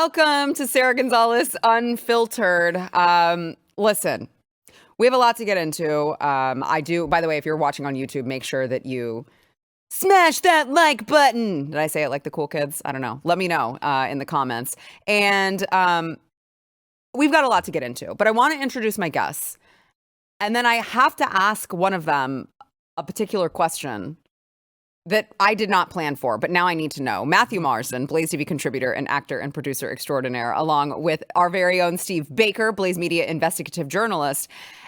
Welcome to Sara Gonzales Unfiltered. Listen, we have a lot to get into. By the way, if you're watching on YouTube, make sure that you smash that like button. Did I say it like the cool kids? I don't know. Let me know in the comments. And we've got a lot to get into, but I want to introduce my guests. And then I have to ask one of them a particular question that I did not plan for, but now I need to know. Matthew Marsden, BlazeTV contributor and actor and producer extraordinaire, along with our very own Steve Baker, Blaze Media investigative journalist.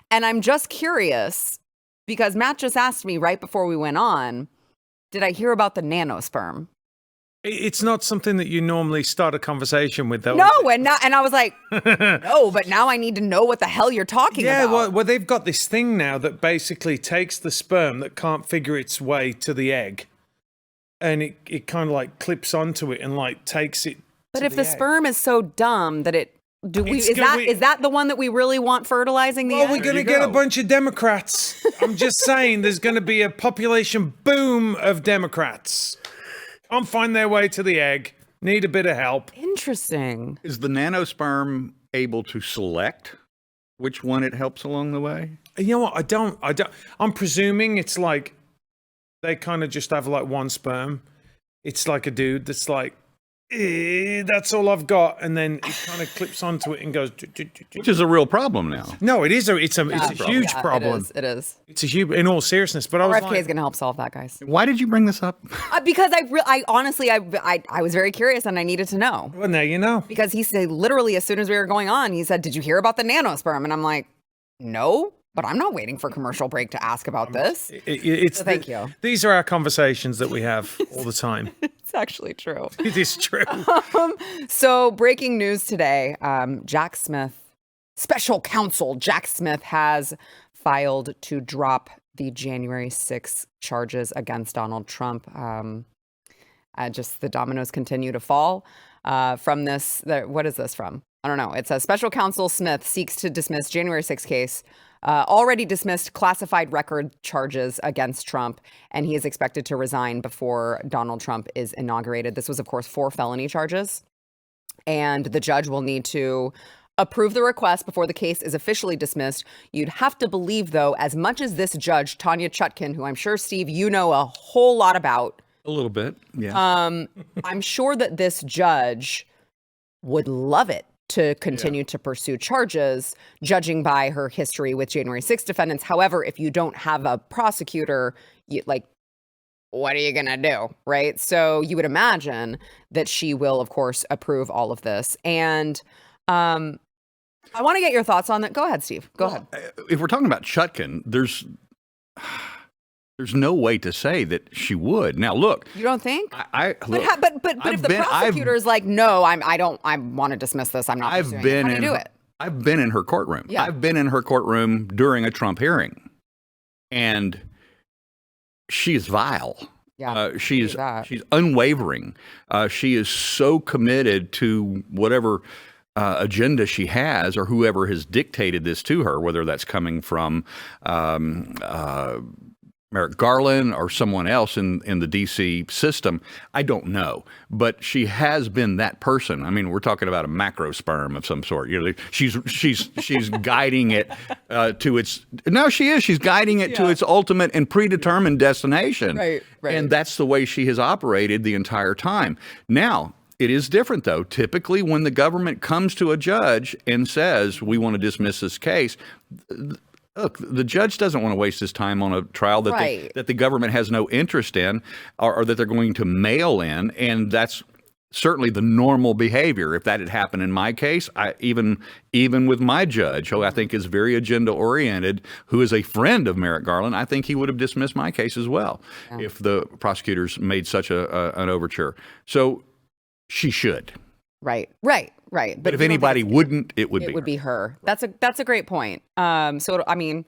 And I'm just curious, because Matt just asked me right before we went on, did I hear about the nanosperm? It's not something that you normally start a conversation with, though. No, and I was like, no, but now I need to know what the hell you're talking about. Yeah, well, they've got this thing now that basically takes the sperm that can't figure its way to the egg, and it kind of like clips onto it and like takes it. But if the sperm is so dumb that is that the one that we really want fertilizing the egg? Well, we're going to get a bunch of Democrats. I'm just saying, there's going to be a population boom of Democrats. Can't find their way to the egg, need a bit of help. Interesting. Is the nanosperm able to select which one it helps along the way? You know what? I don't. I'm presuming it's like they kind of just have like one sperm. It's like a dude that's like, that's all I've got, and then it kind of clips onto it and goes. Which is a real problem now. No, it is. It's a huge problem. It is. It's a huge. In all seriousness, but RFK is going to help solve that, guys. Why did you bring this up? Because I honestly was very curious and I needed to know. Well, now you know. Because he said literally as soon as we were going on, he said, "Did you hear about the nanosperm?" And I'm like, "No." But I'm not waiting for commercial break to ask about this. So thank you. These are our conversations that we have all the time. It's actually true. It is true. So breaking news today, Jack Smith, special counsel Jack Smith has filed to drop the January 6th charges against Donald Trump. Just the dominoes continue to fall from this. What is this from? I don't know. It says special counsel Smith seeks to dismiss January 6th case. Already dismissed classified record charges against Trump, and he is expected to resign before Donald Trump is inaugurated. This was, of course, 4 felony charges, and the judge will need to approve the request before the case is officially dismissed. You'd have to believe, though, as much as this judge, Tanya Chutkin, who I'm sure, Steve, you know a whole lot about. A little bit, yeah. I'm sure that this judge would love it to continue to pursue charges, judging by her history with January 6th defendants. However, if you don't have a prosecutor, what are you going to do, right? So you would imagine that she will, of course, approve all of this. And I want to get your thoughts on that. Go ahead, Steve. Go ahead. If we're talking about Chutkin, there's no way to say that she would. Now, look. You don't think? But if the prosecutor is like, no, I want to dismiss this. I'm not pursuing it. How do you do it? I've been in her courtroom. Yeah. I've been in her courtroom during a Trump hearing, and she is vile. Yeah, she's unwavering. She is so committed to whatever agenda she has, or whoever has dictated this to her, whether that's coming from Merrick Garland or someone else in the D.C. system, I don't know. But she has been that person. I mean, we're talking about a macro sperm of some sort. You know, she's guiding it to its. No, she is. She's guiding it to its ultimate and predetermined destination. Right. And that's the way she has operated the entire time. Now, it is different, though. Typically, when the government comes to a judge and says, we want to dismiss this case, look, the judge doesn't want to waste his time on a trial that the government has no interest in, or that they're going to mail in, and that's certainly the normal behavior. If that had happened in my case, even with my judge, who I think is very agenda-oriented, who is a friend of Merrick Garland, I think he would have dismissed my case as well if the prosecutors made such an overture. So she should. Right. But if anybody wouldn't, it would be her. That's a great point. So, I mean,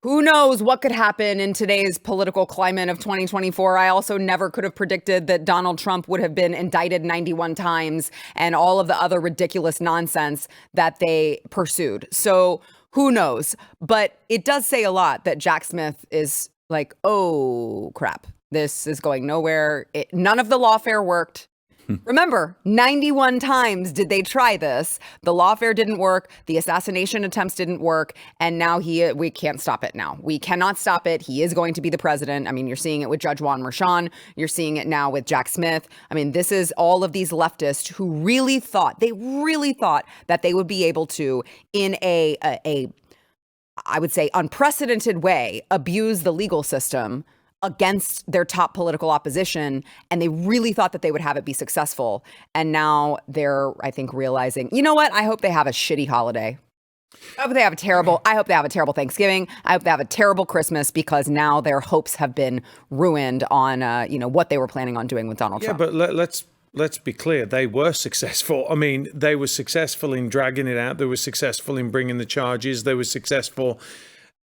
who knows what could happen in today's political climate of 2024. I also never could have predicted that Donald Trump would have been indicted 91 times and all of the other ridiculous nonsense that they pursued. So who knows? But it does say a lot that Jack Smith is like, oh, crap, this is going nowhere. None of the lawfare worked. Remember, 91 times did they try this. The lawfare didn't work. The assassination attempts didn't work. And now we can't stop it now. We cannot stop it. He is going to be the president. I mean, you're seeing it with Judge Juan Merchan. You're seeing it now with Jack Smith. I mean, this is all of these leftists who really thought that they would be able to, in a I would say, unprecedented way, abuse the legal system against their top political opposition, and they really thought that they would have it be successful. And now they're, I think, realizing, you know what? I hope they have a shitty holiday. I hope they have a terrible Thanksgiving. I hope they have a terrible Christmas, because now their hopes have been ruined on, what they were planning on doing with Donald Trump. Yeah, but let's be clear. They were successful. I mean, they were successful in dragging it out. They were successful in bringing the charges. They were successful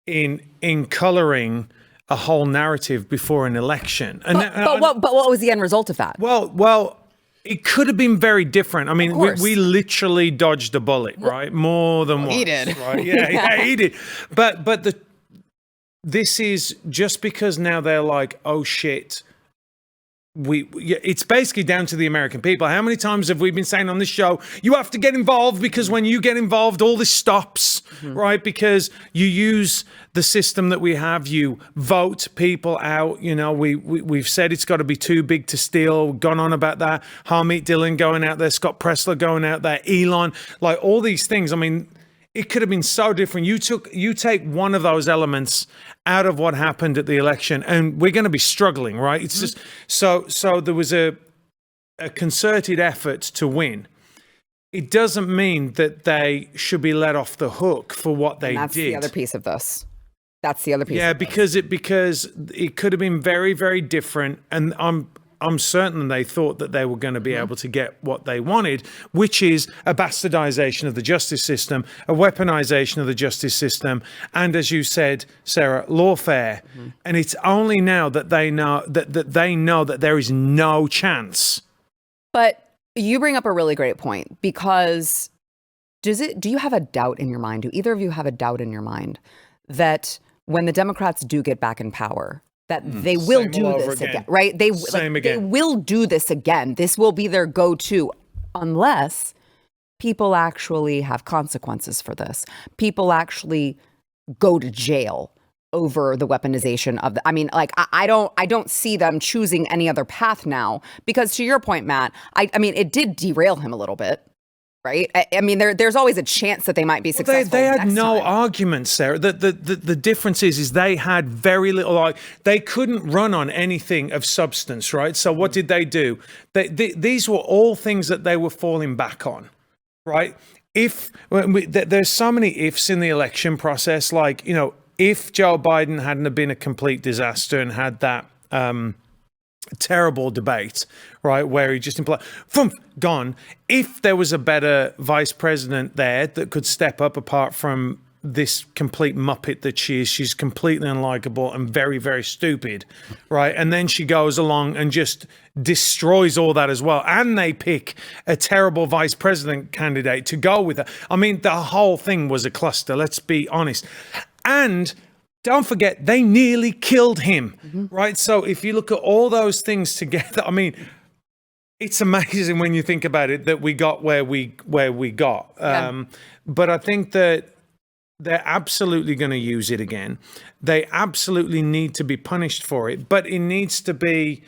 in coloring a whole narrative before an election. But what was the end result of that? Well, it could have been very different. I mean, we literally dodged a bullet, right? More than once. He did. Right? Yeah, he did. But this is just because now they're like, oh shit. It's basically down to the American people. How many times have we been saying on this show, you have to get involved, because when you get involved, all this stops, right? Because you use the system that we have, you vote people out. We've said it's got to be too big to steal, gone on about that. Harmeet Dillon going out there, Scott Pressler going out there, Elon, like all these things. I mean, it could have been so different. You take one of those elements out of what happened at the election, and we're going to be struggling, right? It's just so there was a concerted effort to win. It doesn't mean that they should be let off the hook for what they did. That's the other piece of this. Yeah, because it could have been very, very different, and I'm certain they thought that they were going to be able to get what they wanted, which is a bastardization of the justice system, a weaponization of the justice system, and, as you said, Sarah, lawfare. And it's only now that they know that there is no chance. But you bring up a really great point, because do you have a doubt in your mind? Do either of you have a doubt in your mind that when the Democrats do get back in power, that they will do this again, right? They will do this again. This will be their go-to, unless people actually have consequences for this. People actually go to jail over the weaponization of I don't see them choosing any other path now, because to your point, Matt, I mean, it did derail him a little bit. Right. I mean, there's always a chance that they might be successful. They had no arguments, Sarah. The difference is they had very little. Like, they couldn't run on anything of substance, right? So what did they do? These were all things that they were falling back on, right? There's so many ifs in the election process, like, if Joe Biden hadn't have been a complete disaster and had that terrible debate, right, where he just implied, gone. If there was a better vice president there that could step up, apart from this complete muppet that she is, she's completely unlikable and very, very stupid, right? And then she goes along and just destroys all that as well. And they pick a terrible vice president candidate to go with her. I mean, the whole thing was a cluster, let's be honest. And don't forget, they nearly killed him, right? So if you look at all those things together, I mean, it's amazing when you think about it that we got where we got. Yeah. But I think that they're absolutely going to use it again. They absolutely need to be punished for it, but it needs to be.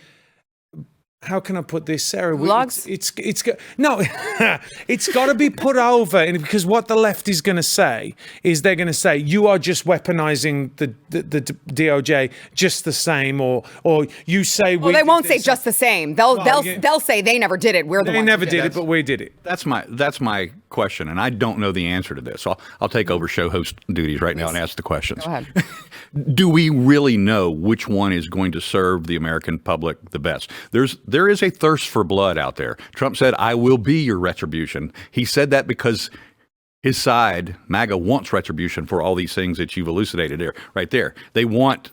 How can I put this, Sarah? It's got to be put over, and because what the left is going to say is they're going to say you are just weaponizing the DOJ just the same, or you say they won't say just the same. They'll say they never did it. They never did it, but we did it. That's my question, and I don't know the answer to this. So I'll take over show host duties right now and ask the questions. Go ahead. Do we really know which one is going to serve the American public the best? There is a thirst for blood out there. Trump said, "I will be your retribution." He said that because his side, MAGA, wants retribution for all these things that you've elucidated there, right there. They want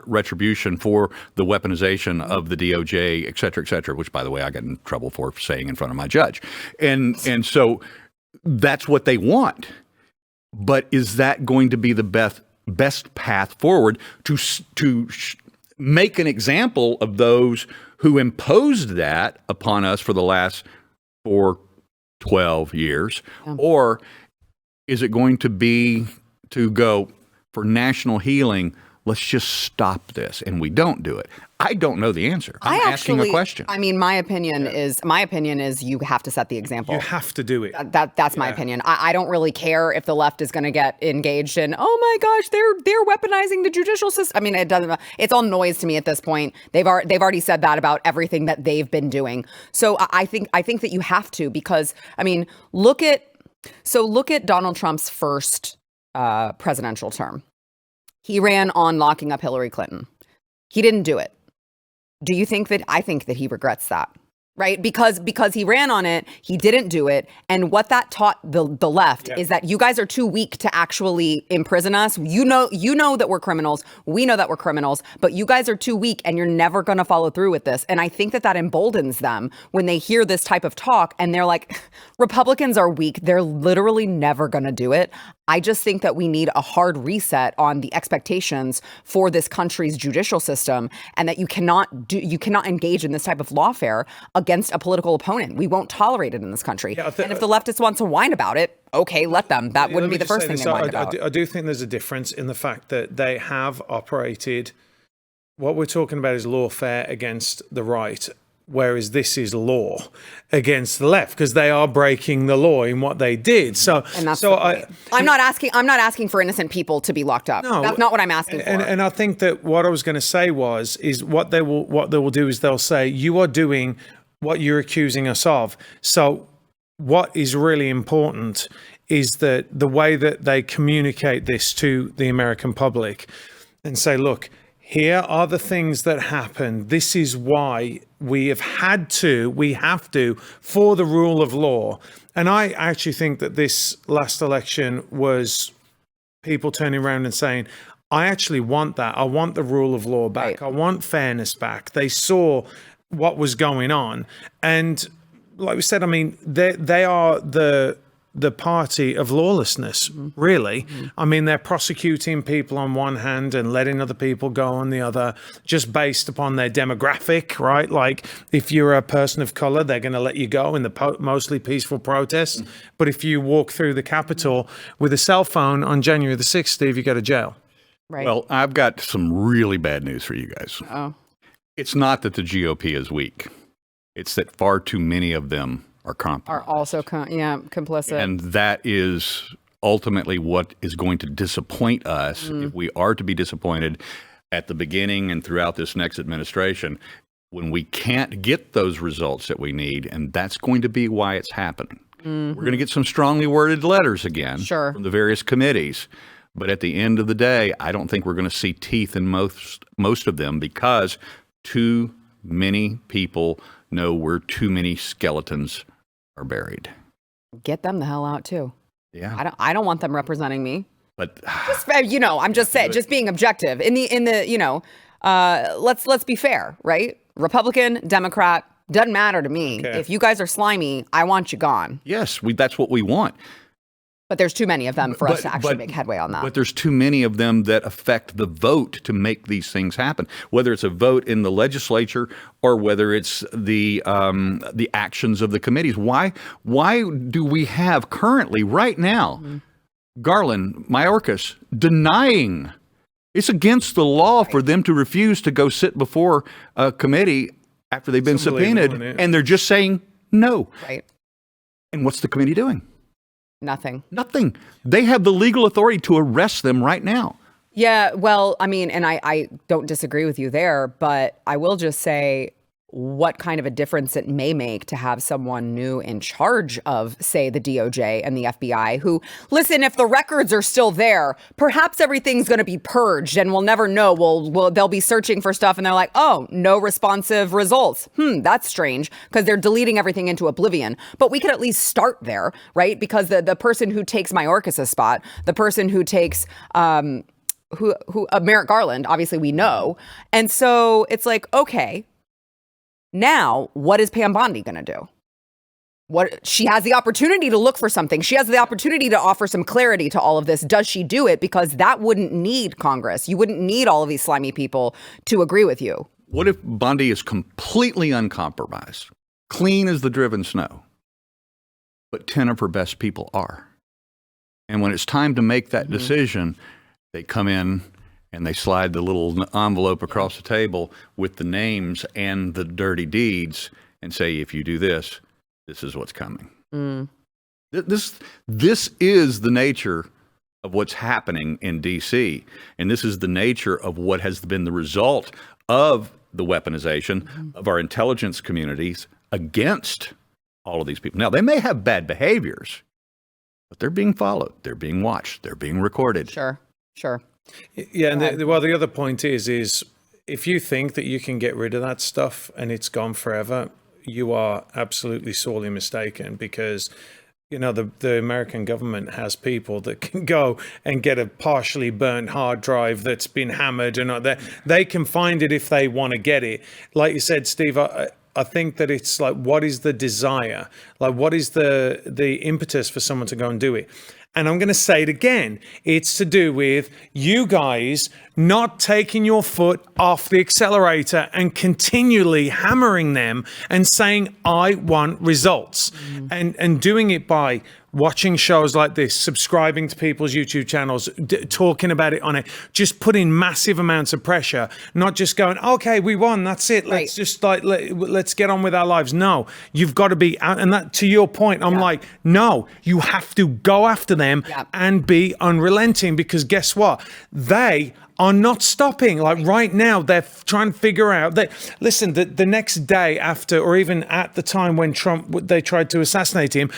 retribution for the weaponization of the DOJ, et cetera, which, by the way, I got in trouble for saying in front of my judge. And so that's what they want. But is that going to be the best path forward to make an example of those who imposed that upon us for the last 12 years? Yeah. Or is it going to be to go for national healing? Let's just stop this, and we don't do it. I don't know the answer. I'm asking a question. I mean, my opinion is you have to set the example. You have to do it. That's my opinion. I don't really care if the left is going to get engaged in, oh my gosh, they're weaponizing the judicial system. I mean, it doesn't. It's all noise to me at this point. They've already said that about everything that they've been doing. So I think that you have to, because I mean, look at Donald Trump's first presidential term. He ran on locking up Hillary Clinton. He didn't do it. Do you think that? I think that he regrets that, right? Because he ran on it, he didn't do it. And what that taught the left is that you guys are too weak to actually imprison us. You know that we're criminals. We know that we're criminals, but you guys are too weak and you're never going to follow through with this. And I think that emboldens them when they hear this type of talk and they're like, Republicans are weak. They're literally never going to do it. I just think that we need a hard reset on the expectations for this country's judicial system, and that you cannot engage in this type of lawfare against a political opponent. We won't tolerate it in this country. And if the leftists want to whine about it, okay, let them. That wouldn't be the first thing they whine about. I do think there's a difference in the fact that they have operated. What we're talking about is lawfare against the right, whereas this is law against the left, because they are breaking the law in what they did. So, I'm not asking for innocent people to be locked up. No, that's not what I'm asking for. And I think that what I was going to say is what they will do is they'll say, you are doing what you're accusing us of. So what is really important is that the way that they communicate this to the American public and say, look, here are the things that happened. This is why we have to, for the rule of law. And I actually think that this last election was people turning around and saying, I actually want that. I want the rule of law back. Right. I want fairness back. They saw what was going on. And like we said, I mean, they are the party of lawlessness, really. I mean, they're prosecuting people on one hand and letting other people go on the other, just based upon their demographic, right? Like, if you're a person of color, they're going to let you go in the mostly peaceful protests. But if you walk through the Capitol with a cell phone on January the 6th, Steve, you go to jail. Right. Well, I've got some really bad news for you guys. Oh. It's not that the GOP is weak. It's that far too many of them are compromised. Are also complicit. And that is ultimately what is going to disappoint us if we are to be disappointed at the beginning and throughout this next administration, when we can't get those results that we need. And that's going to be why it's happening. We're going to get some strongly worded letters again from the various committees. But at the end of the day, I don't think we're going to see teeth in most of them, because too many people know where too many skeletons are buried. Get them the hell out too. Yeah. I don't want them representing me. But just, I'm just saying, just being objective in the let's be fair, right? Republican, Democrat, doesn't matter to me. Okay. If you guys are slimy, I want you gone. Yes, that's what we want. But there's too many of them for us to actually make headway on that. But there's too many of them that affect the vote to make these things happen, whether it's a vote in the legislature or whether it's the actions of the committees. Why do we have currently, right now, Garland, Mayorkas, denying it's against the law for them to refuse to go sit before a committee after they've been subpoenaed, and they're just saying no. Right. And what's the committee doing? Nothing. They have the legal authority to arrest them right now. Yeah, well, I mean, and I don't disagree with you there, but I will just say what kind of a difference it may make to have someone new in charge of, say, the DOJ and the FBI, who, listen, if the records are still there, perhaps everything's going to be purged and we'll never know. They'll be searching for stuff and they're like, oh, no responsive results. That's strange, because they're deleting everything into oblivion. But we could at least start there, right? Because the person who takes Mayorkas' spot, the person who takes Merrick Garland, obviously we know. And so it's like, okay, now, what is Pam Bondi going to do? She has the opportunity to look for something. She has the opportunity to offer some clarity to all of this. Does she do it? Because that wouldn't need Congress. You wouldn't need all of these slimy people to agree with you. What if Bundy is completely uncompromised, clean as the driven snow, but 10 of her best people are? And when it's time to make that decision, they come in and they slide the little envelope across the table with the names and the dirty deeds and say, if you do this, this is what's coming. This is the nature of what's happening in D.C. And this is the nature of what has been the result of the weaponization of our intelligence communities against all of these people. Now, they may have bad behaviors, but they're being followed. They're being watched. They're being recorded. Sure. Yeah, and the other point is if you think that you can get rid of that stuff and it's gone forever, you are absolutely sorely mistaken, because the American government has people that can go and get a partially burnt hard drive that's been hammered, and they can find it if they want to get it. Like you said, Steve, I think that it's like, what is the desire? Like, what is the impetus for someone to go and do it? And I'm going to say it again. It's to do with you guys not taking your foot off the accelerator and continually hammering them and saying, I want results. And doing it by watching shows like this, subscribing to people's YouTube channels, talking about it on it, just putting massive amounts of pressure, not just going, okay, we won, that's it. Let's just let's get on with our lives. No, you've got to be out. And that, to your point, I'm like, no, you have to go after them and be unrelenting, because guess what? They are not stopping. Like right now, they're trying to figure out that, listen, the next day after, or even at the time when they tried to assassinate him,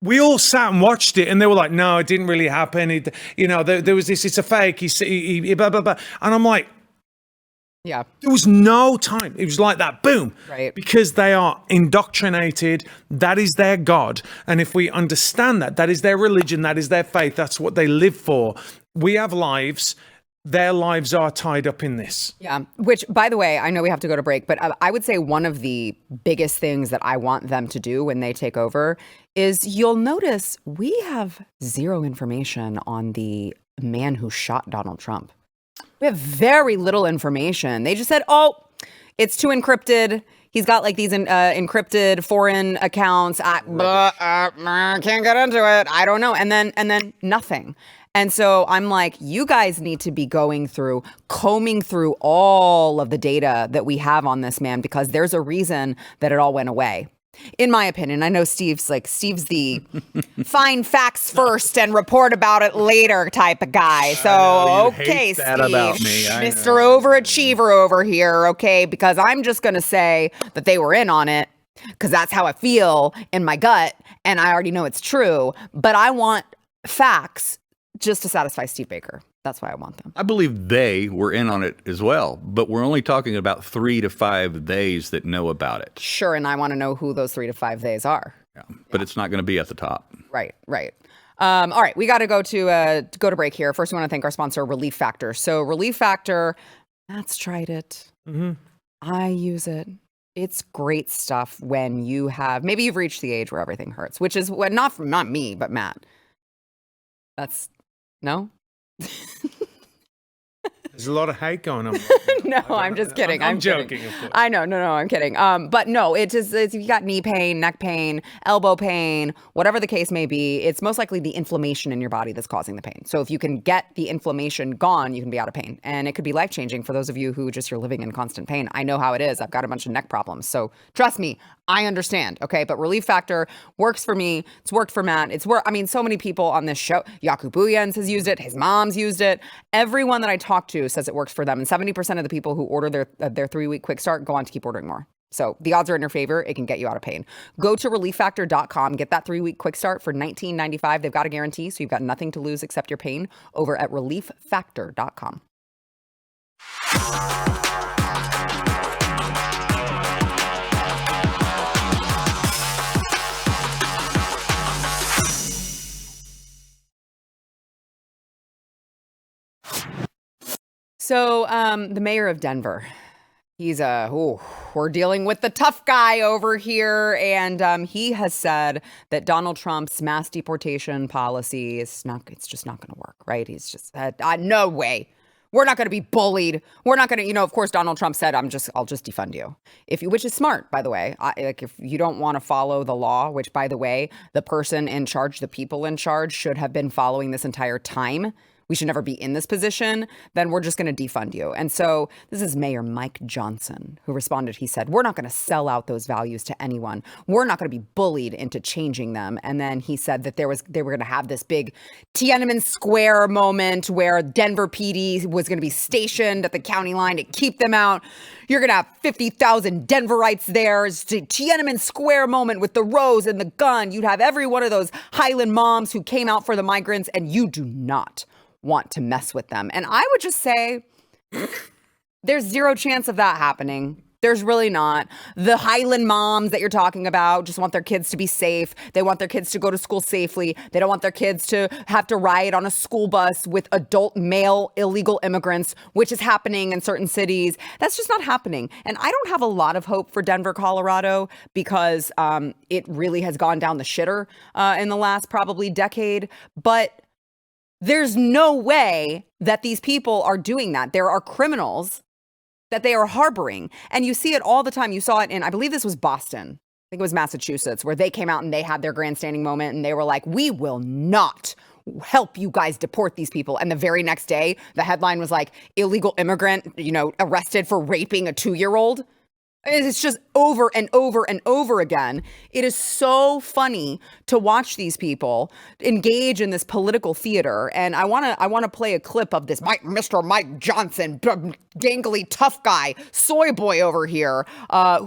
we all sat and watched it, and they were like, no, it didn't really happen. There was this, it's a fake, he blah, blah, blah. And I'm like, there was no time. It was like that, boom. Right. Because they are indoctrinated. That is their God. And if we understand that is their religion, that is their faith, that's what they live for. We have lives. Their lives are tied up in this. Yeah. Which, by the way, I know we have to go to break, but I would say one of the biggest things that I want them to do when they take over is, you'll notice we have zero information on the man who shot Donald Trump. We have very little information. They just said, oh, it's too encrypted. He's got like these encrypted foreign accounts. I can't get into it. I don't know. And then nothing. And so I'm like, you guys need to be combing through all of the data that we have on this man, because there's a reason that it all went away. In my opinion, I know Steve's the find facts first and report about it later type of guy. So, okay, Steve, about me. Mr. Overachiever over here, okay, because I'm just going to say that they were in on it, because that's how I feel in my gut, and I already know it's true, but I want facts just to satisfy Steve Baker. That's why I want them. I believe they were in on it as well, but we're only talking about 3 to 5 days that know about it. Sure, and I want to know who those 3 to 5 days are. Yeah, but it's not going to be at the top. Right. All right, we got to go to break here. First, we want to thank our sponsor, Relief Factor. So Relief Factor, Matt's tried it. I use it. It's great stuff when maybe you've reached the age where everything hurts, which is not me, but Matt. No? There's a lot of hate going on. No, I'm just kidding. I'm joking, of course. I know. No, I'm kidding. But no, it's if you got knee pain, neck pain, elbow pain, whatever the case may be, it's most likely the inflammation in your body that's causing the pain. So if you can get the inflammation gone, you can be out of pain. And it could be life-changing for those of you who you're living in constant pain. I know how it is. I've got a bunch of neck problems. So trust me, I understand. Okay. But Relief Factor works for me. It's worked for Matt. So many people on this show, Yaku Buyens has used it. His mom's used it. Everyone that I talk to says it works for them. And 70% of the people who order their 3-week quick start go on to keep ordering more. So the odds are in your favor. It can get you out of pain. Go to relieffactor.com. Get that 3-week quick start for $19.95. They've got a guarantee, so you've got nothing to lose except your pain over at relieffactor.com. So the mayor of Denver, we're dealing with the tough guy over here. And he has said that Donald Trump's mass deportation policy it's just not going to work, right? He's just no way. We're not going to be bullied. We're not going to, of course, Donald Trump said, I'll just defund you. Which is smart, by the way. If you don't want to follow the law, which, by the way, the person in charge, the people in charge should have been following this entire time. We should never be in this position, then we're just going to defund you. And so this is Mayor Mike Johnston who responded. He said, we're not going to sell out those values to anyone. We're not going to be bullied into changing them. And then he said that they were going to have this big Tiananmen Square moment where Denver PD was going to be stationed at the county line to keep them out. You're going to have 50,000 Denverites there. It's a Tiananmen Square moment with the rose and the gun. You'd have every one of those Highland moms who came out for the migrants, and you do not want to mess with them. And I would just say there's zero chance of that happening. There's really not. The Highland moms that you're talking about just want their kids to be safe. They want their kids to go to school safely. They don't want their kids to have to ride on a school bus with adult male illegal immigrants, which is happening in certain cities. That's just not happening. And I don't have a lot of hope for Denver, Colorado, because it really has gone down the shitter in the last probably decade. But there's no way that these people are doing that. There are criminals that they are harboring. And you see it all the time. You saw it in, I believe this was Boston. I think it was Massachusetts, where they came out and they had their grandstanding moment and they were like, we will not help you guys deport these people. And the very next day, the headline was like, illegal immigrant, arrested for raping a 2-year-old. It's just over and over and over again. It is so funny to watch these people engage in this political theater. And I want to play a clip of this Mr. Mike Johnston, gangly tough guy, soy boy over here,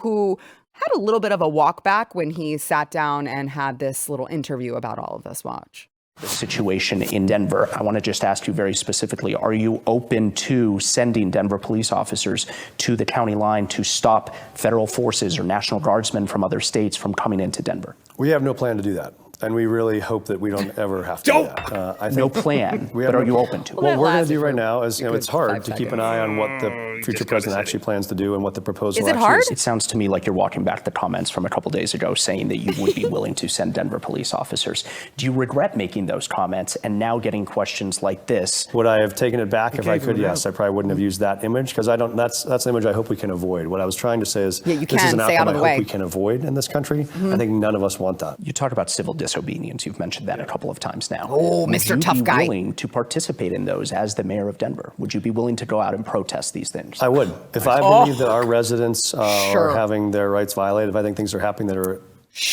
who had a little bit of a walk back when he sat down and had this little interview about all of this. Watch. The situation in Denver. I want to just ask you very specifically, are you open to sending Denver police officers to the county line to stop federal forces or National Guardsmen from other states from coming into Denver? We have no plan to do that. And we really hope that we don't ever have to do that. I think no plan, but are you open to it? What we're going to do right now is, it's hard to keep an eye on what the future president actually plans to do and what the proposal actually is. Is it hard? It sounds to me like you're walking back the comments from a couple days ago saying that you would be willing to send Denver police officers. Do you regret making those comments and now getting questions like this? Would I have taken it back if I could? Yes, I probably wouldn't have used that image because that's an image I hope we can avoid. What I was trying to say is this is an outcome I hope we can avoid in this country. I think none of us want that. You talk about civil disobedience. You've mentioned that a couple of times now. Oh, Mr. Tough Guy. Would you be willing to participate in those as the mayor of Denver? Would you be willing to go out and protest these things? I would. If I believe that our residents are having their rights violated, if I think things are happening that are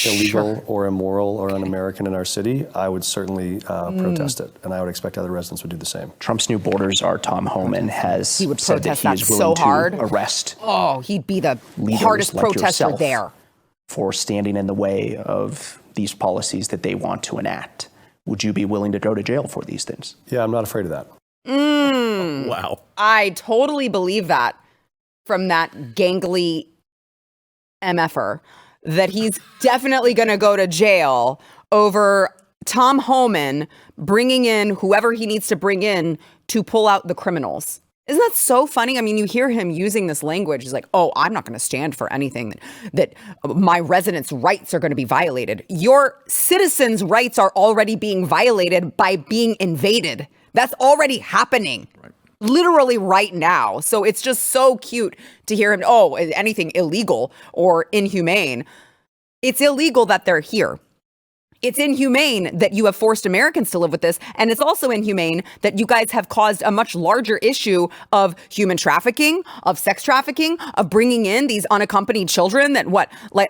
illegal or immoral or un-American in our city, I would certainly protest it. And I would expect other residents would do the same. Trump's new borders are Tom Homan has said that he is willing so hard. to arrest. Oh, he'd be the hardest protester there. For standing in the way of these policies that they want to enact. Would you be willing to go to jail for these things? Yeah, I'm not afraid of that. Wow. I totally believe that from that gangly MFer, that he's definitely going to go to jail over Tom Homan bringing in whoever he needs to bring in to pull out the criminals. Isn't that so funny? I mean, you hear him using this language. He's like, oh, I'm not going to stand for anything that my residents' rights are going to be violated. Your citizens' rights are already being violated by being invaded. That's already happening. Right. Literally right now. So it's just so cute to hear him, anything illegal or inhumane. It's illegal that they're here. It's inhumane that you have forced Americans to live with this. And it's also inhumane that you guys have caused a much larger issue of human trafficking, of sex trafficking, of bringing in these unaccompanied children that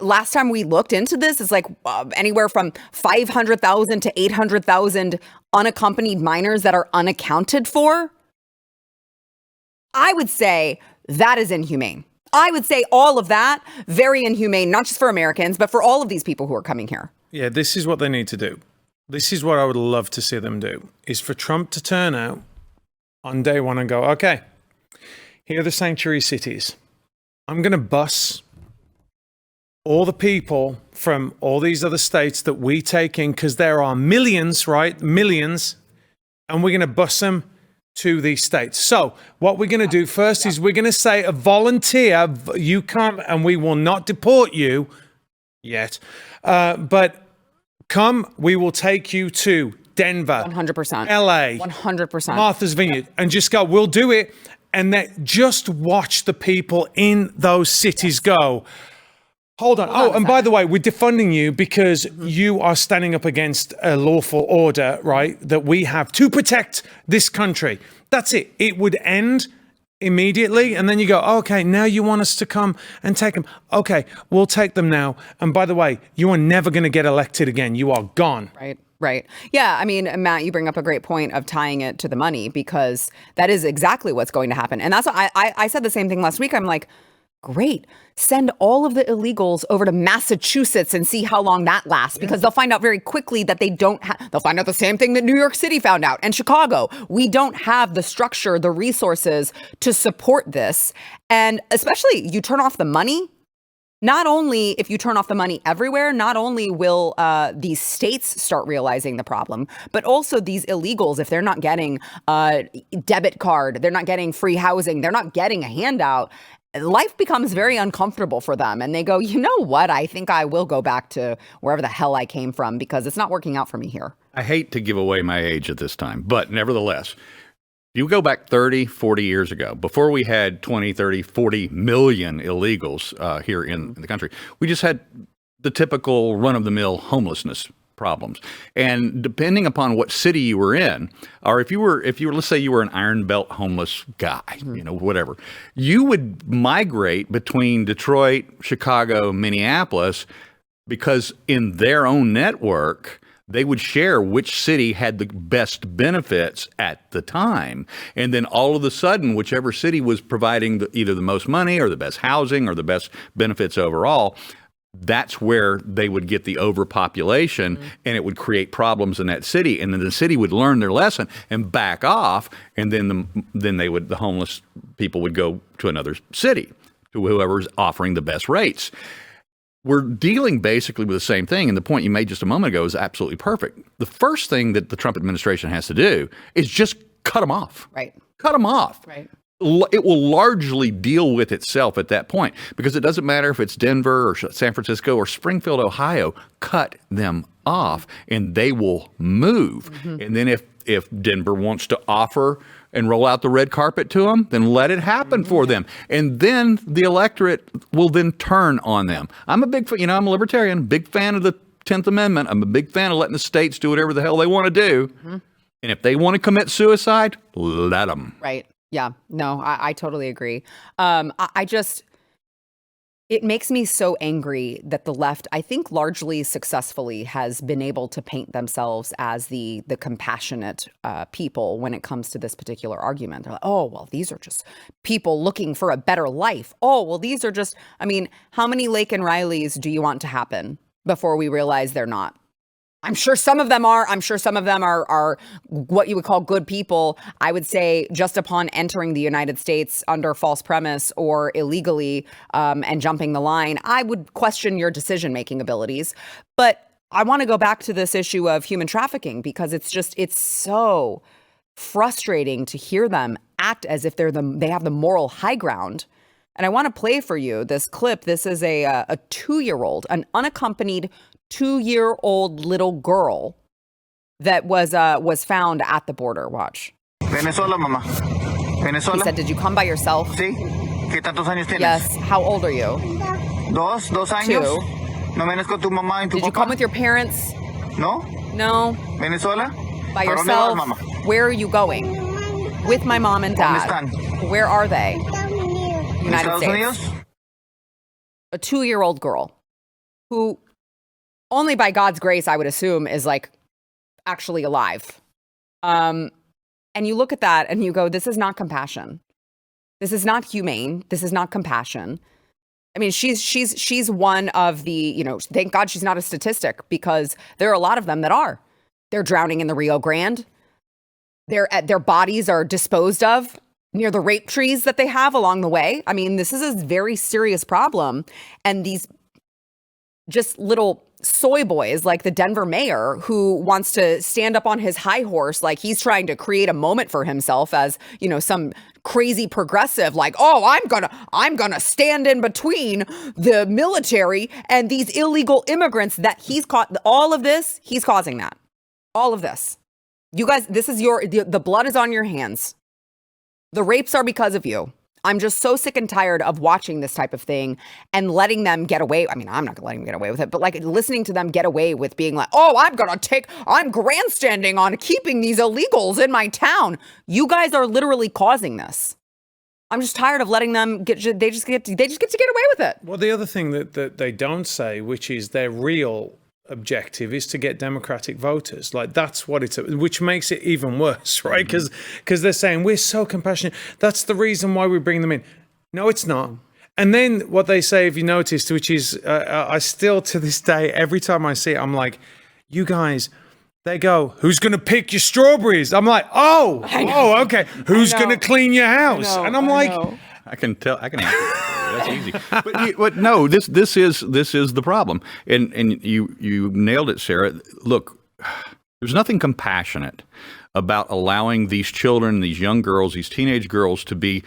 last time we looked into this is anywhere from 500,000 to 800,000 unaccompanied minors that are unaccounted for. I would say that is inhumane. I would say all of that, very inhumane, not just for Americans, but for all of these people who are coming here. Yeah, this is what they need to do. This is what I would love to see them do, is for Trump to turn out on day one and go, okay, here are the sanctuary cities. I'm going to bus all the people from all these other states that we take in, because there are millions, right? Millions. And we're going to bus them to these states. So what we're going to do first is we're going to say a volunteer, you come and we will not deport you yet. But come, we will take you to Denver, 100%. LA, 100%. Martha's Vineyard, and just go, we'll do it. And then just watch the people in those cities go, hold on. Oh, and by the way, we're defunding you because you are standing up against a lawful order, right, that we have to protect this country. That's it. It would end immediately. And then you go, okay, now you want us to come and take them. Okay, we'll take them now. And by the way, you are never going to get elected again. You are gone. Right. Right. Yeah. I mean, Matt, you bring up a great point of tying it to the money, because that is exactly what's going to happen. And that's what I said the same thing last week. I'm like, great. Send all of the illegals over to Massachusetts and see how long that lasts, because they'll find out very quickly that they'll find out the same thing that New York City found out and Chicago. We don't have the structure, the resources to support this. And especially you turn off the money. Not only if you turn off the money everywhere, not only will these states start realizing the problem, but also these illegals, if they're not getting a debit card, they're not getting free housing, they're not getting a handout, life becomes very uncomfortable for them. And they go, you know what? I think I will go back to wherever the hell I came from, because it's not working out for me here. I hate to give away my age at this time, but nevertheless, you go back 30, 40 years ago, before we had 20, 30, 40 million illegals here in the country, we just had the typical run-of-the-mill homelessness problems. And depending upon what city you were in, or if you were, let's say you were an Iron Belt homeless guy, whatever, you would migrate between Detroit, Chicago, Minneapolis, because in their own network, they would share which city had the best benefits at the time. And then all of a sudden, whichever city was providing either the most money or the best housing or the best benefits overall, that's where they would get the overpopulation, and it would create problems in that city. And then the city would learn their lesson and back off. And then the homeless people would go to another city, to whoever's offering the best rates. We're dealing basically with the same thing, and the point you made just a moment ago is absolutely perfect. The first thing that the Trump administration has to do is just cut them off. Right. Cut them off. Right. It will largely deal with itself at that point, because it doesn't matter if it's Denver or San Francisco or Springfield, Ohio. Cut them off, and they will move. And then if Denver wants to offer and roll out the red carpet to them, then let it happen for them. And then the electorate will then turn on them. I'm a big fan, I'm a libertarian, big fan of the 10th Amendment. I'm a big fan of letting the states do whatever the hell they want to do. And if they want to commit suicide, let them. Right. Yeah. No, I totally agree. It makes me so angry that the left, I think largely successfully, has been able to paint themselves as the compassionate people when it comes to this particular argument. They're like, oh, well, these are just people looking for a better life. Oh, well, these are just, how many Lake and Rileys do you want to happen before we realize they're not? I'm sure some of them are. I'm sure some of them are what you would call good people. I would say just upon entering the United States under false premise or illegally and jumping the line, I would question your decision-making abilities. But I want to go back to this issue of human trafficking, because it's so frustrating to hear them act as if they have the moral high ground. And I want to play for you this clip. This is a 2-year-old, an unaccompanied 2-year-old little girl that was found at the border. Watch. Venezuela, mamá. Venezuela. He said, did you come by yourself? Sí. ¿Qué tantos años tienes? Yes. How old are you? Dos años. 2. ¿No vienes con tu mamá y tu Did you papá? come with your parents? No. No. Venezuela. By ¿Para dónde yourself? vas, mamá? Where are you going? With my mom and dad. ¿Dónde están? Where are they? United Estados States. Unidos. A 2-year-old girl who only by God's grace, I would assume, is like actually alive. And you look at that and you go, this is not compassion. This is not humane. This is not compassion. She's one of the, thank God she's not a statistic, because there are a lot of them that are. They're drowning in the Rio Grande. Their bodies are disposed of near the rape trees that they have along the way. This is a very serious problem. And these just little soy boys like the Denver mayor, who wants to stand up on his high horse like he's trying to create a moment for himself as, some crazy progressive, like, oh, I'm gonna stand in between the military and these illegal immigrants that he's caught. All of this, he's causing that. All of this. You guys, this is the blood is on your hands. The rapes are because of you. I'm just so sick and tired of watching this type of thing and letting them get away. I mean, I'm not gonna let them get away with it, but like listening to them get away with being like, oh, I'm grandstanding on keeping these illegals in my town. You guys are literally causing this. I'm just tired of letting them they just get to get away with it. Well, the other thing that they don't say, which is their real objective, is to get Democratic voters. Like, that's what which makes it even worse, right? Because they're saying we're so compassionate. That's the reason why we bring them in. No, it's not. And then what they say, if you noticed, which is, I still to this day, every time I see it, I'm like, you guys, they go, who's going to pick your strawberries? I'm like, okay. Who's going to clean your house? And I'm like, I can tell. I can answer that. That's easy. But no, this is the problem. And you nailed it, Sarah. Look, there's nothing compassionate about allowing these children, these young girls, these teenage girls to be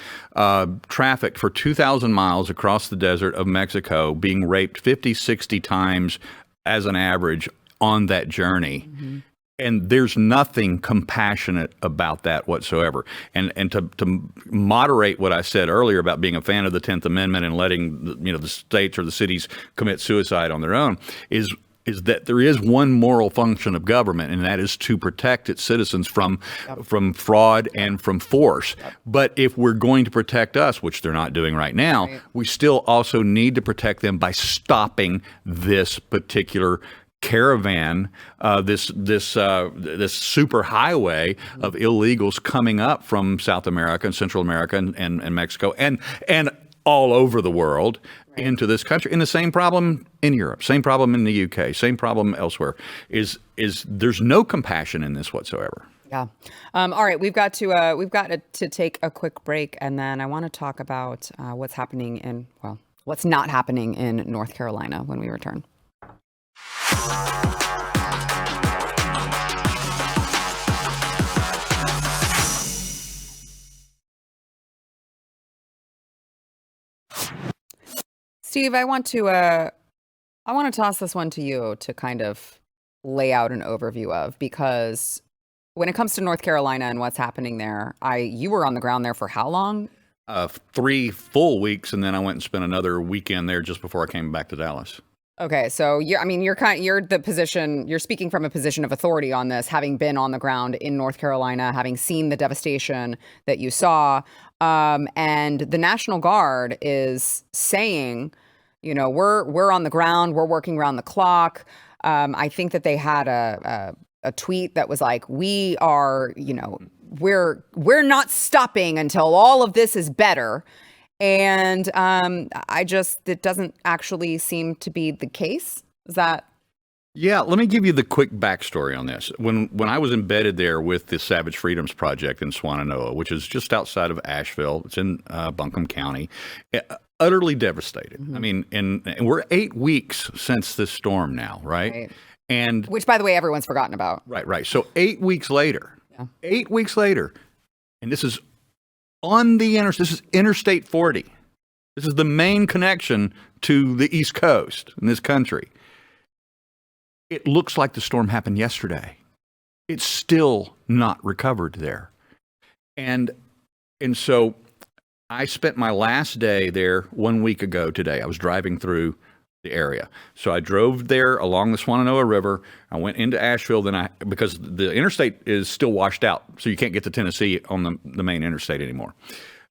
trafficked for 2,000 miles across the desert of Mexico, being raped 50, 60 times as an average on that journey. Mm-hmm. And there's nothing compassionate about that whatsoever. And to moderate what I said earlier about being a fan of the 10th Amendment and letting the states or the cities commit suicide on their own is that there is one moral function of government, and that is to protect its citizens from fraud and from force. But if we're going to protect us, which they're not doing right now, we still also need to protect them by stopping this particular caravan, this super highway of illegals coming up from South America and Central America and Mexico and all over the world into this country. And the same problem in Europe, same problem in the UK, same problem elsewhere. Is there's no compassion in this whatsoever. Yeah. All right, we've got to take a quick break, and then I want to talk about what's not happening in North Carolina when we return. Steve, I want to toss this one to you to kind of lay out an overview of, because when it comes to North Carolina and what's happening there, you were on the ground there for how long? 3 full weeks, and then I went and spent another weekend there just before I came back to Dallas. Okay, so you're speaking from a position of authority on this, having been on the ground in North Carolina, having seen the devastation that you saw, and the National Guard is saying, we're on the ground, we're working around the clock. I think that they had a tweet that was like, we are, we're not stopping until all of this is better. And it doesn't actually seem to be the case. Is that? Yeah, let me give you the quick backstory on this. When I was embedded there with the Savage Freedoms Project in Swannanoa, which is just outside of Asheville, it's in Buncombe County, utterly devastated. Mm-hmm. I mean, and we're 8 weeks since this storm now, right? And which, by the way, everyone's forgotten about. Right. So 8 weeks later, and this is on the this is Interstate 40. This is the main connection to the East Coast in this country. It looks like the storm happened yesterday. It's still not recovered there. And so I spent my last day there 1 week ago today. I was driving through the area. So I drove there along the Swannanoa River. I went into Asheville, because the interstate is still washed out, so you can't get to Tennessee on the main interstate anymore,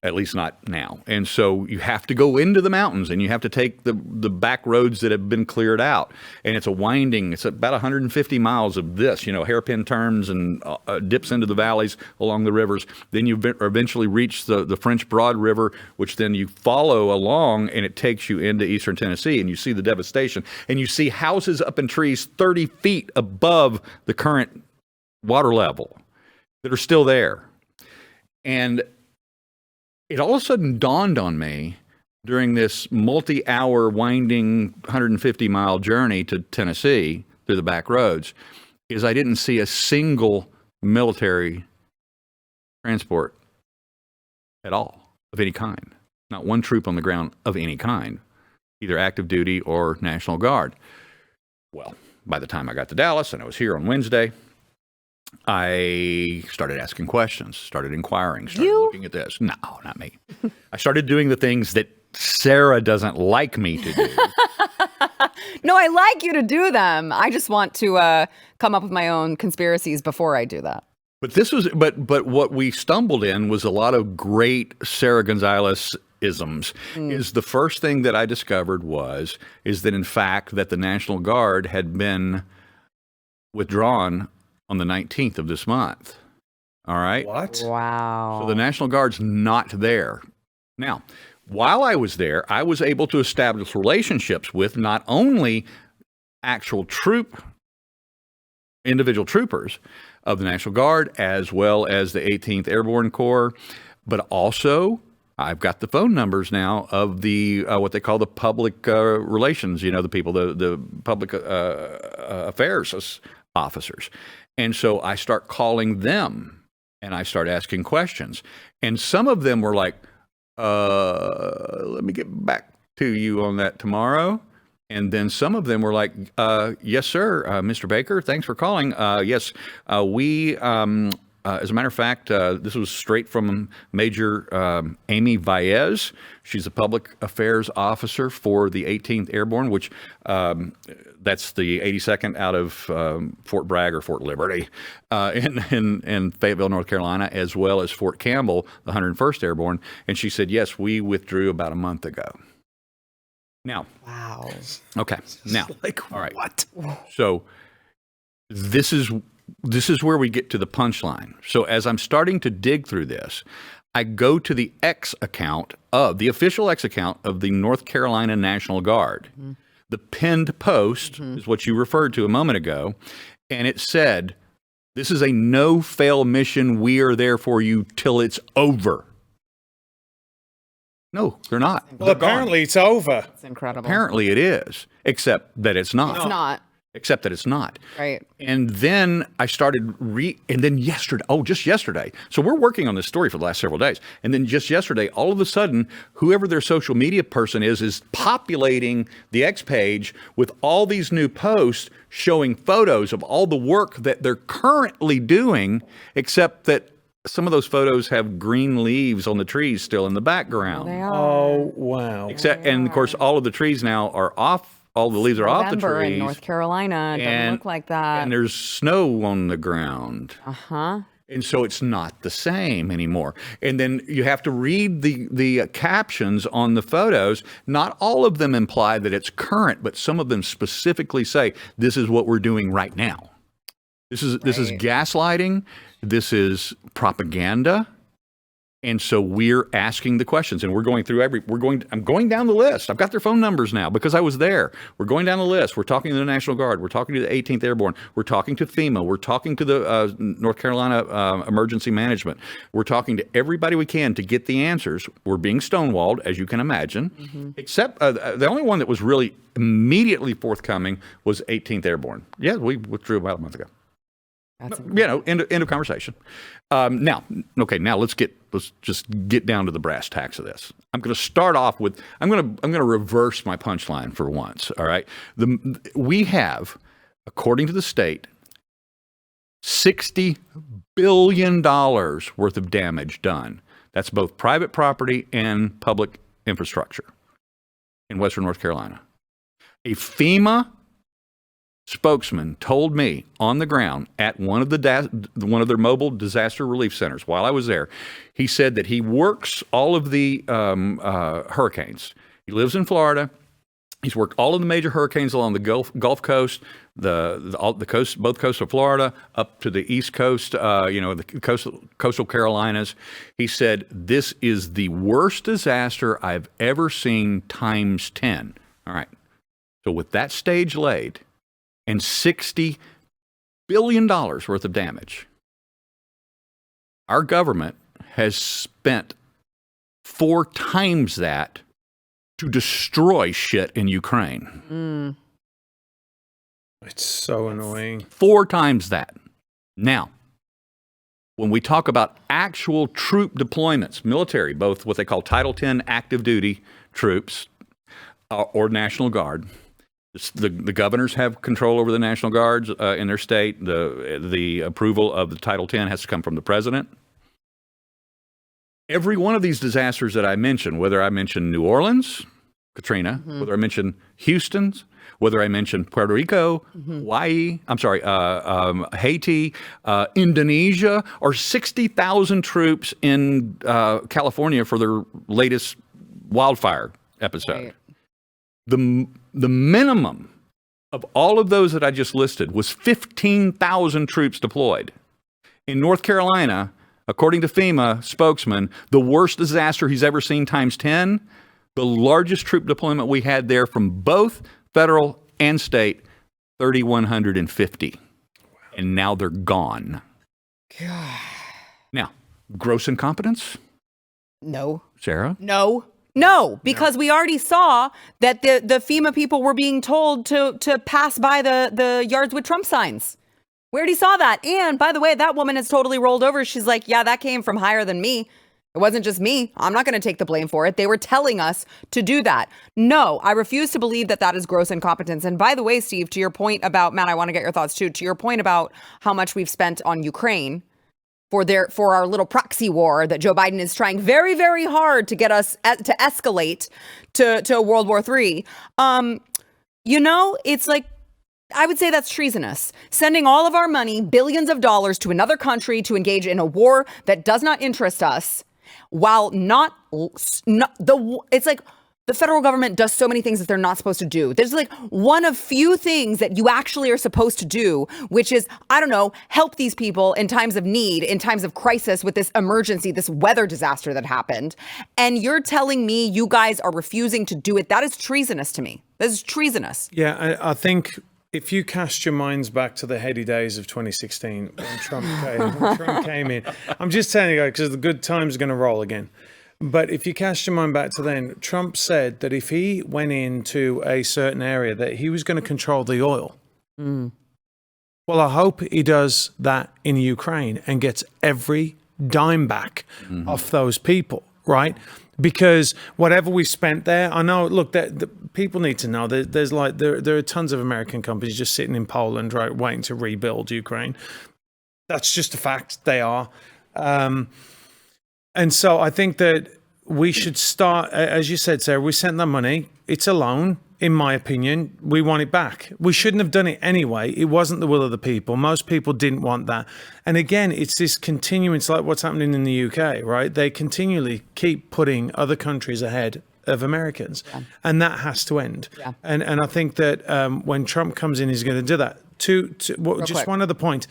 at least not now. And so you have to go into the mountains, and you have to take the back roads that have been cleared out. And it's it's about 150 miles of this, hairpin turns and dips into the valleys along the rivers. Then you eventually reach the French Broad River, which then you follow along, and it takes you into eastern Tennessee, and you see the devastation. And you see houses up in trees 30 feet above the current water level that are still there. And it all of a sudden dawned on me during this multi-hour winding 150-mile journey to Tennessee through the back roads is I didn't see a single military transport at all of any kind. Not one troop on the ground of any kind, either active duty or National Guard. Well, by the time I got to Dallas, and I was here on Wednesday, I started asking questions, started inquiring, started looking at this. No, not me. I started doing the things that Sara doesn't like me to do. No, I like you to do them. I just want to come up with my own conspiracies before I do that. But this was, but what we stumbled in was a lot of great Sara Gonzales isms. Is the first thing that I discovered is that in fact that the National Guard had been withdrawn on the 19th of this month. All right. What? Wow. So the National Guard's not there. Now, while I was there, I was able to establish relationships with not only actual individual troopers of the National Guard, as well as the 18th Airborne Corps, but also I've got the phone numbers now of the what they call the public relations, the people, the public affairs officers. And so I start calling them and I start asking questions. And some of them were like, let me get back to you on that tomorrow. And then some of them were like, yes, sir, Mr. Baker, thanks for calling. Yes, we, as a matter of fact, this was straight from Major Amy Baez. She's a public affairs officer for the 18th Airborne, which that's the 82nd out of Fort Bragg or Fort Liberty in Fayetteville, North Carolina, as well as Fort Campbell, the 101st Airborne. And she said, yes, we withdrew about a month ago. Now, wow. Okay. Now, Like, all right. what? So this is where we get to the punchline. So as I'm starting to dig through this, I go to the the official X account of the North Carolina National Guard. Mm-hmm. The pinned post is what you referred to a moment ago. And it said, this is a no-fail mission. We are there for you till it's over. No, they're not. Well, apparently it's over. It's incredible. Apparently it is, except that it's not. It's not. Except that it's not. Right. And then I started and then just yesterday. So we're working on this story for the last several days. And then just yesterday, all of a sudden, whoever their social media person is populating the X page with all these new posts showing photos of all the work that they're currently doing, except that some of those photos have green leaves on the trees still in the background. They are. Oh, wow. And of course, all of the trees now are off. All the leaves are off the November trees. in North Carolina. It doesn't look like that. And there's snow on the ground. Uh-huh. And so it's not the same anymore. And then you have to read the captions on the photos. Not all of them imply that it's current, but some of them specifically say, this is what we're doing right now. This is gaslighting. This is propaganda. And so we're asking the questions, and we're going through I'm going down the list. I've got their phone numbers now because I was there. We're going down the list. We're talking to the National Guard. We're talking to the 18th Airborne. We're talking to FEMA. We're talking to the North Carolina Emergency Management. We're talking to everybody we can to get the answers. We're being stonewalled, as you can imagine, except the only one that was really immediately forthcoming was 18th Airborne. Yeah, we withdrew about a month ago. That's End of conversation. Now let's just get down to the brass tacks of this. I'm going to start off with I'm going to reverse my punchline for once. All right, we have, according to the state, $60 billion worth of damage done. That's both private property and public infrastructure in Western North Carolina. A FEMA spokesman told me on the ground at one of their mobile disaster relief centers while I was there. He said that he works all of the hurricanes. He lives in Florida. He's worked all of the major hurricanes along the Gulf Coast, the coast, both coasts of Florida, up to the East Coast, the coastal Carolinas. He said this is the worst disaster I've ever seen times 10. All right. So with that stage laid, and $60 billion worth of damage, our government has spent 4 times that to destroy shit in Ukraine. It's so annoying. 4 times that. Now, when we talk about actual troop deployments, military, both what they call Title 10 active duty troops or National Guard, The governors have control over the National Guards in their state. The approval of the Title 10 has to come from the president. Every one of these disasters that I mentioned, whether I mention New Orleans, Katrina, whether I mention Houston's, whether I mention Puerto Rico, Hawaii, Haiti, Indonesia, or 60,000 troops in California for their latest wildfire episode. Right. The minimum of all of those that I just listed was 15,000 troops deployed. In North Carolina, according to FEMA spokesman, the worst disaster he's ever seen times 10, the largest troop deployment we had there from both federal and state, 3,150. Wow. And now they're gone. God. Now, gross incompetence? No. Sarah? No, because we already saw that the FEMA people were being told to pass by the yards with Trump signs. We already saw that. And by the way, that woman has totally rolled over. She's like, yeah, that came from higher than me. It wasn't just me. I'm not going to take the blame for it. They were telling us to do that. No, I refuse to believe that is gross incompetence. And by the way, Steve, to your point about, Matt, I want to get your thoughts too, to your point about how much we've spent on Ukraine for our little proxy war that Joe Biden is trying very, very hard to get us to escalate to World War III. It's like, I would say that's treasonous. Sending all of our money, billions of dollars to another country to engage in a war that does not interest us, while it's like the federal government does so many things that they're not supposed to do. There's like one of few things that you actually are supposed to do, which is, I don't know, help these people in times of need, in times of crisis with this emergency, this weather disaster that happened. And you're telling me you guys are refusing to do it. That is treasonous to me. This is treasonous. Yeah, I think if you cast your minds back to the heady days of 2016 when Trump came in, I'm just telling you guys, because the good times are going to roll again. But if you cast your mind back to then, Trump said that if he went into a certain area that he was going to control the oil. Well, I hope he does that in Ukraine and gets every dime back off those people, right? Because whatever we've spent there, I know, look, the people need to know there are tons of American companies just sitting in Poland, right, waiting to rebuild Ukraine. That's just a fact. They are. And so I think that we should start, as you said, Sarah, we sent that money. It's a loan, in my opinion. We want it back. We shouldn't have done it anyway. It wasn't the will of the people. Most people didn't want that. And again, it's this continuance, like what's happening in the UK, right? They continually keep putting other countries ahead of Americans. Yeah. And that has to end. Yeah. And I think that when Trump comes in, he's going to do that. Just one other point.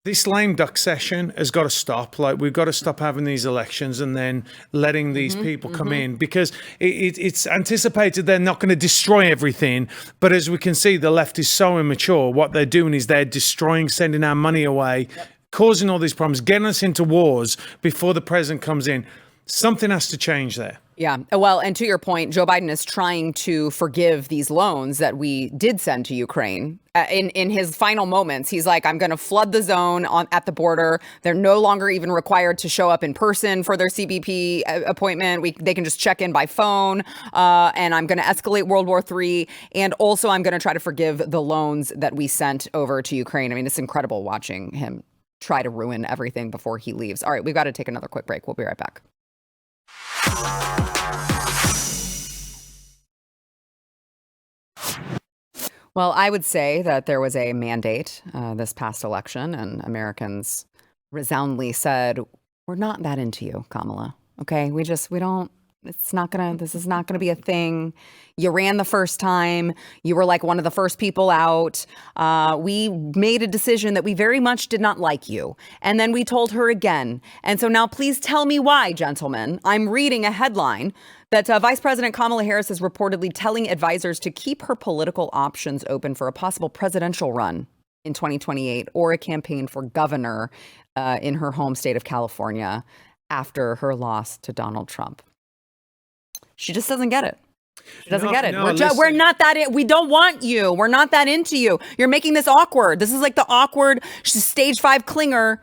This lame duck session has got to stop. Like, we've got to stop having these elections and then letting these people come in, because it's anticipated they're not going to destroy everything. But as we can see, the left is so immature. What they're doing is they're destroying, sending our money away, causing all these problems, getting us into wars before the president comes in. Something has to change there. Yeah. Well, and to your point, Joe Biden is trying to forgive these loans that we did send to Ukraine. In his final moments, he's like, I'm going to flood the zone at the border. They're no longer even required to show up in person for their CBP appointment. They can just check in by phone. And I'm going to escalate World War III. And also, I'm going to try to forgive the loans that we sent over to Ukraine. I mean, it's incredible watching him try to ruin everything before he leaves. All right, we've got to take another quick break. We'll be right back. Well, I would say that there was a mandate this past election, and Americans resoundingly said, we're not that into you, Kamala. Okay, this is not gonna be a thing. You ran the first time. You were like one of the first people out. We made a decision that we very much did not like you. And then we told her again. And so now please tell me why, gentlemen. I'm reading a headline that Vice President Kamala Harris is reportedly telling advisors to keep her political options open for a possible presidential run in 2028 or a campaign for governor in her home state of California after her loss to Donald Trump. She just doesn't get it. She doesn't get it. We're not that. We don't want you. We're not that into you. You're making this awkward. This is like the awkward stage 5 clinger.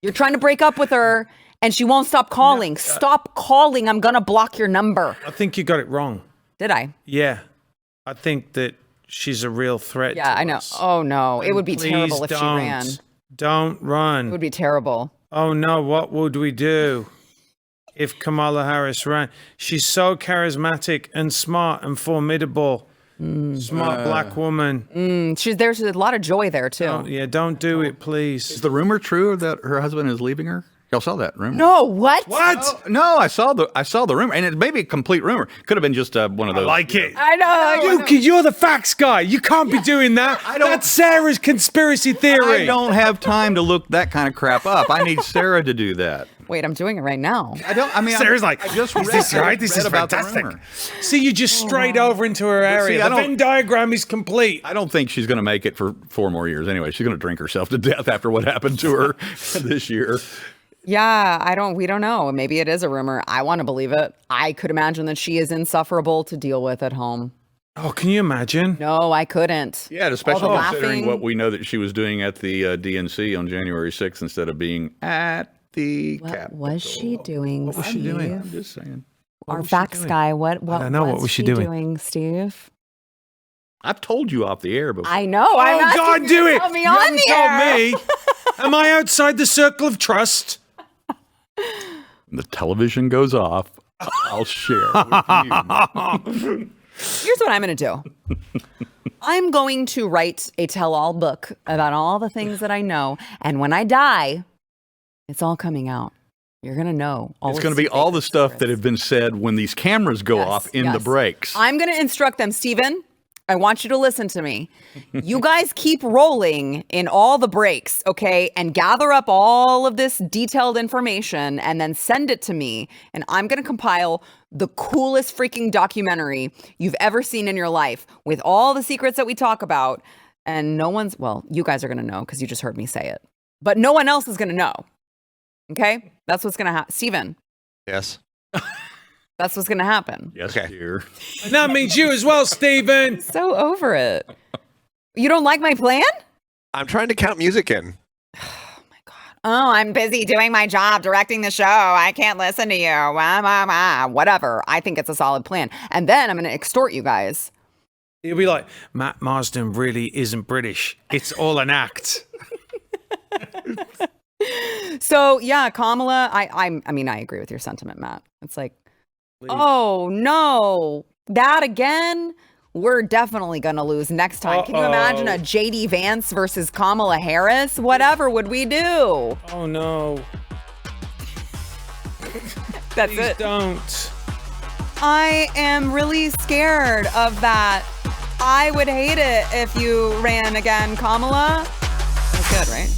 You're trying to break up with her, and she won't stop calling. Stop calling. I'm going to block your number. I think you got it wrong. Did I? Yeah. I think that she's a real threat. Yeah, to I know. us. Oh no, it would be Please terrible if she ran. Don't run. It would be terrible. Oh no, what would we do if Kamala Harris ran? She's so charismatic and smart and formidable. Smart black woman. There's a lot of joy there too. Don't do it, please. Is the rumor true that her husband is leaving her? Y'all saw that rumor? No, what? What? No, I saw the rumor, and it may be a complete rumor. Could have been just one of those. I like it. I know. You're the facts guy. You can't be doing that. That's Sarah's conspiracy theory. I don't have time to look that kind of crap up. I need Sarah to do that. Wait, I'm doing it right now. Sarah's like, I just is this right? This is about the fantastic. rumor. See, you just strayed over into her area. see, The Venn diagram is complete. I don't think she's going to make it for 4 more years anyway. She's going to drink herself to death after what happened to her this year. Yeah, we don't know. Maybe it is a rumor. I want to believe it. I could imagine that she is insufferable to deal with at home. Oh, can you imagine? No, I couldn't. Yeah, especially All the considering laughing. what we know that she was doing at the DNC on January 6th instead of being at the What Capitol. was she doing? What was she doing? I'm just saying. Our was she facts doing? guy. What I don't know. What was she doing? Steve? I've told you off the air before. I know. Oh, I'm asking God, you do to it. tell me You on haven't the told air. me. Am I outside the circle of trust? When the television goes off, I'll share with you. Here's what I'm going to do. I'm going to write a tell-all book about all the things that I know, and when I die, it's all coming out. You're going to know. It's going to be all the stuff that have been said when these cameras go Yes, off in the yes. breaks. I'm going to instruct them, Stephen. I want you to listen to me. You guys keep rolling in all the breaks, okay? And gather up all of this detailed information and then send it to me. And I'm going to compile the coolest freaking documentary you've ever seen in your life with all the secrets that we talk about. And no one's, well, you guys are going to know because you just heard me say it. But no one else is going to know. Okay? That's what's going to happen. Stephen. Yes. That's what's going to happen. Yes, Okay. dear. And that means you as well, Stephen. So over it. You don't like my plan? I'm trying to count music in. Oh, I'm busy doing my job, directing the show. I can't listen to you. Wah, wah, wah. Whatever. I think it's a solid plan. And then I'm going to extort you guys. He'll be like, Matt Marsden really isn't British. It's all an act. So, yeah, Kamala, I mean, I agree with your sentiment, Matt. It's like, oh, no, that again? We're definitely going to lose next time. Can you imagine a J.D. Vance versus Kamala Harris? Whatever would we do? Oh, no. That's Please it. don't. I am really scared of that. I would hate it if you ran again, Kamala. That's good, right?